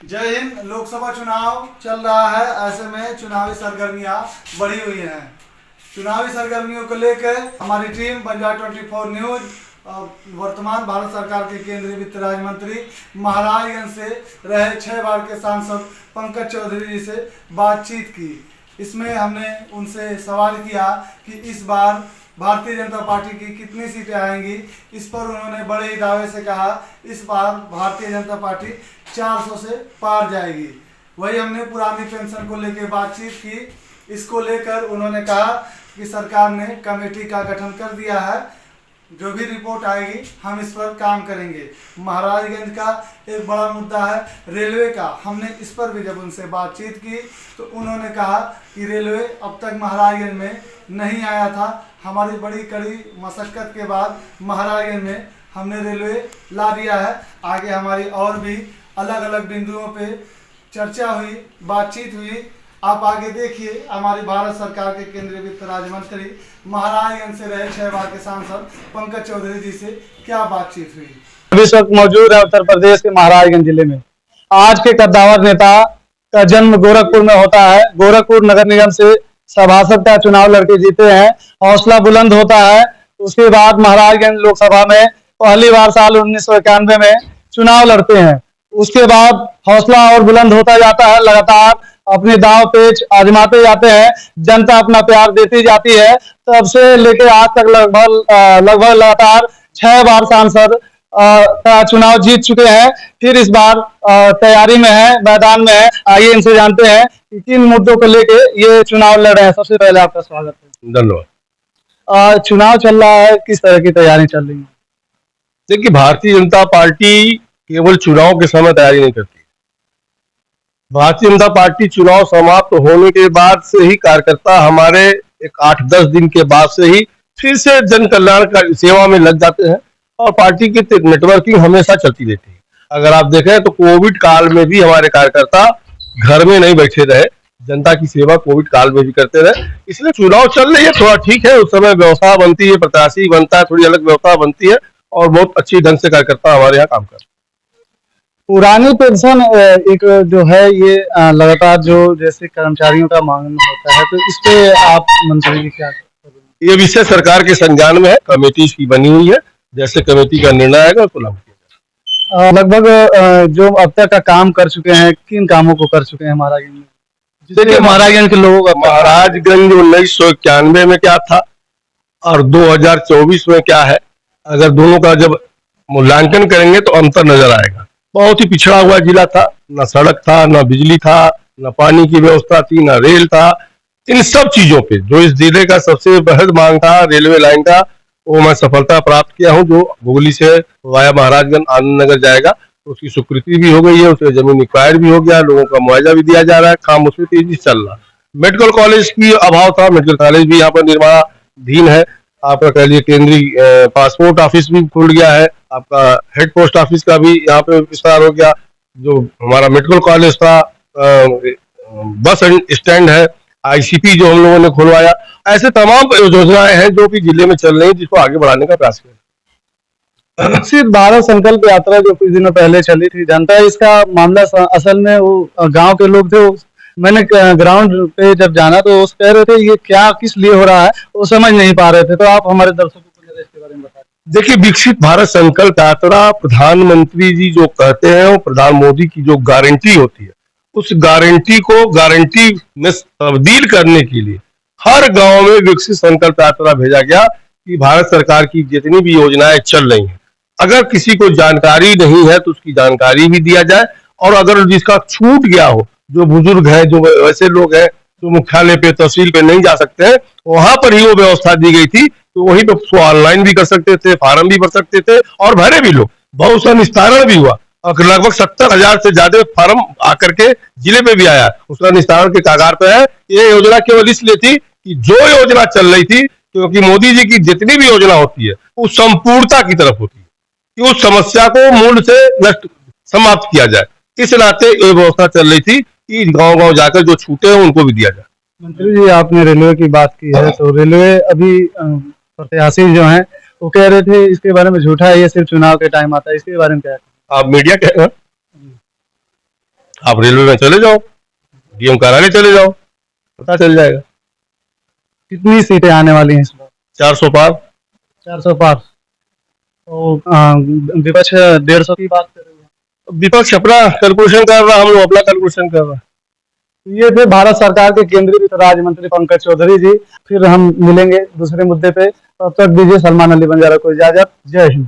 जय हिंद। लोकसभा चुनाव चल रहा है, ऐसे में चुनावी सरगर्मियां बढ़ी हुई हैं। चुनावी सरगर्मियों को लेकर हमारी टीम पंजाब 24 न्यूज वर्तमान भारत सरकार के केंद्रीय वित्त राज्य मंत्री महाराजगंज से रहे 6 बार के सांसद पंकज चौधरी जी से बातचीत की। इसमें हमने उनसे सवाल किया कि इस बार भारतीय जनता पार्टी की कितनी सीटें आएंगी। इस पर उन्होंने बड़े ही दावे से कहा इस बार भारतीय जनता पार्टी 400 से पार जाएगी। वही हमने पुरानी पेंशन को लेकर बातचीत की। इसको लेकर उन्होंने कहा कि सरकार ने कमेटी का गठन कर दिया है, जो भी रिपोर्ट आएगी हम इस पर काम करेंगे। महाराजगंज का एक बड़ा मुद्दा है रेलवे का। हमने इस पर भी जब उनसे बातचीत की तो उन्होंने कहा कि रेलवे अब तक महाराजगंज में नहीं आया था। हमारी बड़ी कड़ी मशक्कत के बाद महाराजगंज में हमने रेलवे ला दिया है। आगे हमारी और भी अलग अलग बिंदुओं पे चर्चा हुई, बातचीत हुई। आप आगे देखिए हमारी भारत सरकार के केंद्रीय वित्त राज्य मंत्री महाराजगंज से रहे 6 बार के सांसद पंकज चौधरी जी से क्या बातचीत हुई। अभी इस वक्त मौजूद है उत्तर प्रदेश के महाराजगंज जिले में। आज के कद्दावर नेता का जन्म गोरखपुर में होता है। गोरखपुर नगर निगम से सभासद का चुनाव लड़के जीते हैं। हौसला बुलंद होता है। उसके बाद महाराजगंज लोकसभा में पहली बार साल 1991 में चुनाव लड़ते हैं। उसके बाद हौसला और बुलंद होता जाता है। लगातार अपने दांव पेच आजमाते जाते हैं। जनता अपना प्यार देती जाती है। तब से लेकर आज तक लगभग लगातार 6 बार सांसद का चुनाव जीत चुके हैं। फिर इस बार तैयारी में है, मैदान में है। आइए इनसे जानते हैं कि किन मुद्दों को लेके ये चुनाव लड़ रहे हैं। सबसे पहले आपका स्वागत है। धन्यवाद। चुनाव चल रहा है, किस तरह की तैयारी चल रही है? देखिए, भारतीय जनता पार्टी केवल चुनाव के समय तैयारी नहीं करती। भारतीय जनता पार्टी चुनाव समाप्त होने के बाद से ही कार्यकर्ता हमारे एक 8-10 दिन के बाद से ही फिर से जन कल्याण का सेवा में लग जाते हैं और पार्टी की नेटवर्किंग हमेशा चलती रहती है। अगर आप देखें तो कोविड काल में भी हमारे कार्यकर्ता घर में नहीं बैठे रहे, जनता की सेवा कोविड काल में भी करते रहे। इसलिए चुनाव चल रही है, थोड़ा ठीक है, उस समय व्यवस्था बनती है, प्रत्याशी बनता है, थोड़ी अलग व्यवस्था बनती है और बहुत अच्छी ढंग से कार्यकर्ता हमारे यहाँ काम कर। पुरानी पेंशन एक जो है ये लगातार जो जैसे कर्मचारियों का मांग होता है, तो इस पे आप मंत्री जी क्या करेंगे? ये विषय सरकार के संज्ञान में है, कमेटी इसकी बनी हुई है। जैसे कमेटी का निर्णय आएगा उसको लागू किया जाएगा। लगभग जो अब तक का काम कर चुके हैं, किन कामों को कर चुके हैं महाराजगंज में? देखिए, महाराजगंज के लोगों का महाराजगंज 1991 में क्या था और 2024 में क्या है, अगर दोनों का जब मूल्यांकन करेंगे तो अंतर नजर आएगा। बहुत ही पिछड़ा हुआ जिला था, न सड़क था, न बिजली था, न पानी की व्यवस्था थी, न रेल था। इन सब चीजों पे जो इस जिले का सबसे बृहद मांग था रेलवे लाइन का, वो मैं सफलता प्राप्त किया हूं। जो बुगली से वाया महाराजगंज आनंद नगर जाएगा, उसकी स्वीकृति भी हो गई है, उसके जमीन एक्वायर भी हो गया, लोगों का मुआवजा भी दिया जा रहा है, काम उसमें तेजी चल रहा है। मेडिकल कॉलेज की अभाव था, मेडिकल कॉलेज भी यहाँ पर निर्माणाधीन है। आपका कह लीजिए केंद्रीय पासपोर्ट ऑफिस भी खुल गया है, आपका हेड पोस्ट ऑफिस का भी यहाँ पे विस्तार हो गया। जो हमारा मेडिकल कॉलेज था, बस स्टैंड है, आईसीपी जो हम लोगों ने खुलवाया। ऐसे तमाम योजनाएं हैं जो कि जिले में चल रही हैं, जिसको आगे बढ़ाने का प्रयास किया। विकसित भारत संकल्प यात्रा जो कुछ दिनों पहले चली थी, जनता इसका मामला असल में वो गांव के लोग थे। मैंने ग्राउंड पे जब जाना तो वो कह रहे थे ये क्या किस लिए हो रहा है, वो समझ नहीं पा रहे थे। तो आप हमारे दर्शकों को इसके बारे में बताएं। देखिए, विकसित भारत संकल्प यात्रा प्रधानमंत्री जी जो कहते हैं वो प्रधान मोदी की जो गारंटी होती है, उस गारंटी को गारंटी में तब्दील करने के लिए हर गांव में विकसित संकल्प यात्रा भेजा गया कि भारत सरकार की जितनी भी योजनाएं चल रही हैं, अगर किसी को जानकारी नहीं है तो उसकी जानकारी भी दिया जाए। और अगर जिसका छूट गया हो, जो बुजुर्ग है, जो ऐसे लोग हैं जो मुख्यालय पे तहसील पे नहीं जा सकते हैं, वहां पर ही वो व्यवस्था दी गई थी। तो वहीं पे उसको ऑनलाइन भी कर सकते थे, फार्म भी भर सकते थे और भरे भी लोग। बहुत सा निस्तारण भी हुआ और लगभग 70,000 से ज्यादा फार्म आकर के जिले पे भी आया, उसका निस्तारण के कागार पे है। ये योजना केवल इसलिए थी कि जो योजना चल रही थी, क्योंकि मोदी जी की जितनी भी योजना होती है वो संपूर्णता की तरफ होती है कि उस समस्या को मूल से नष्ट समाप्त किया जाए। इस नाते ये व्यवस्था चल रही थी कि गांव-गांव जाकर जो छूटे हैं उनको भी दिया जाए। मंत्री जी, आपने रेलवे की बात की है, तो रेलवे अभी प्रत्याशी जो हैं वो कह रहे थे इसके बारे में झूठा है, ये सिर्फ चुनाव के टाइम आता है, इसके बारे में क्या है? आप मीडिया कहेगा आप रेलवे में चले जाओ, डीएम कार्यालय चले जाओ, पता चल जाएगा। कितनी सीटें आने वाली हैं इस बार? 400 पार। 400 पार। तो विपक्ष 150 की बात कर रही है। विपक्ष अपना कैलकुलेशन कर रहा, हम लोग अपना कैलकुलेशन कर रहा। ये थे भारत सरकार के केंद्रीय वित्त राज्य मंत्री पंकज चौधरी जी। फिर हम मिलेंगे दूसरे मुद्दे पे। तब तक दीजिए सलमान अली बंजारा को इजाजत। जय हिंद।